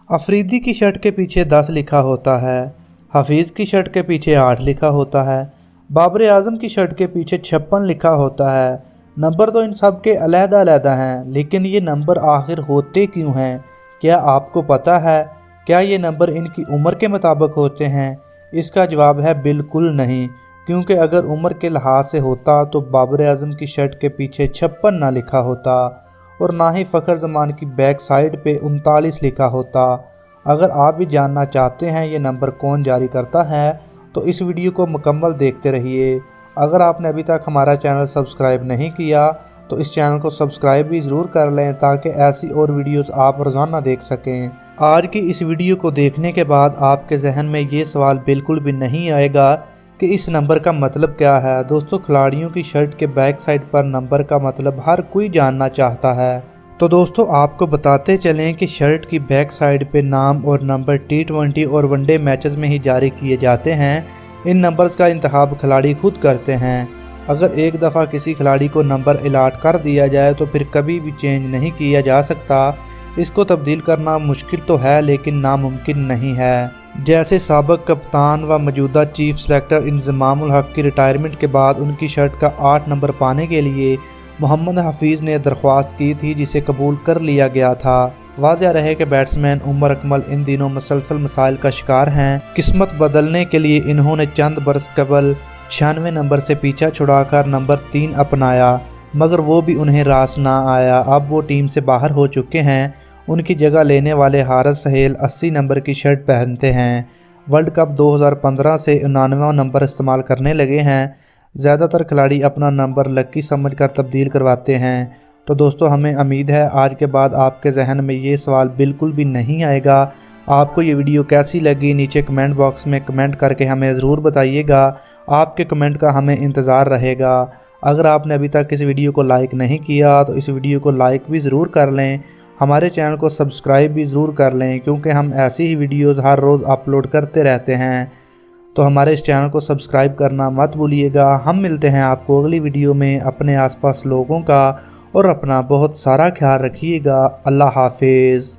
अफरीदी की शर्ट के पीछे 10 लिखा होता है, हफीज़ की शर्ट के पीछे 8 लिखा होता है, बाबर आज़म की शर्ट के पीछे 56 लिखा होता है। नंबर तो इन सब के अलग-अलग हैं, लेकिन ये नंबर आखिर होते क्यों हैं? क्या आपको पता है? क्या ये नंबर इनकी उम्र के मुताबिक होते हैं? इसका जवाब है बिल्कुल नहीं, क्योंकि अगर उम्र के लिहाज से होता तो बाबर आज़म की शर्ट के पीछे 56 ना लिखा होता और ना ही फ़खर ज़मान की बैक साइड पे 39 लिखा होता। अगर आप भी जानना चाहते हैं ये नंबर कौन जारी करता है तो इस वीडियो को मुकम्मल देखते रहिए। अगर आपने अभी तक हमारा चैनल सब्सक्राइब नहीं किया तो इस चैनल को सब्सक्राइब भी ज़रूर कर लें ताकि ऐसी और वीडियोस आप रोज़ाना देख सकें। आज की इस वीडियो को देखने के बाद आपके जहन में ये सवाल बिल्कुल भी नहीं आएगा कि इस नंबर का मतलब क्या है। दोस्तों, खिलाड़ियों की शर्ट के बैक साइड पर नंबर का मतलब हर कोई जानना चाहता है। तो दोस्तों, आपको बताते चलें कि शर्ट की बैक साइड पे नाम और नंबर T20 और वनडे मैचेस में ही जारी किए जाते हैं। इन नंबर्स का इंतखाब खिलाड़ी खुद करते हैं। अगर एक दफ़ा किसी खिलाड़ी को नंबर अलाट कर दिया जाए तो फिर कभी भी चेंज नहीं किया जा सकता। इसको तब्दील करना मुश्किल तो है लेकिन नामुमकिन नहीं है। जैसे साबिक कप्तान व मौजूदा चीफ सेलेक्टर इंज़माम उल हक की रिटायरमेंट के बाद उनकी शर्ट का 8 नंबर पाने के लिए मोहम्मद हफीज़ ने दरख्वास्त की थी, जिसे कबूल कर लिया गया था। वाज़ह रहे कि बैट्समैन उमर अकमल इन दिनों मुसलसल मसाइल का शिकार हैं। किस्मत बदलने के लिए इन्होंने चंद बरस कबल 96 नंबर से पीछा छुड़ाकर नंबर 3 अपनाया, मगर वो भी उन्हें रास ना आया। अब वो टीम से बाहर हो चुके हैं। उनकी जगह लेने वाले हारिस सहेल 80 नंबर की शर्ट पहनते हैं। वर्ल्ड कप 2015 से 99 नंबर इस्तेमाल करने लगे हैं। ज़्यादातर खिलाड़ी अपना नंबर लकी समझकर तब्दील करवाते हैं। तो दोस्तों, हमें उम्मीद है आज के बाद आपके जहन में ये सवाल बिल्कुल भी नहीं आएगा। आपको ये वीडियो कैसी लगी नीचे कमेंट बॉक्स में कमेंट करके हमें ज़रूर बताइएगा। आपके कमेंट का हमें इंतज़ार रहेगा। अगर आपने अभी तक इस वीडियो को लाइक नहीं किया तो इस वीडियो को लाइक भी ज़रूर कर लें। हमारे चैनल को सब्सक्राइब भी ज़रूर कर लें, क्योंकि हम ऐसी ही वीडियोज़ हर रोज़ अपलोड करते रहते हैं। तो हमारे इस चैनल को सब्सक्राइब करना मत भूलिएगा। हम मिलते हैं आपको अगली वीडियो में। अपने आसपास लोगों का और अपना बहुत सारा ख्याल रखिएगा। अल्लाह हाफिज़।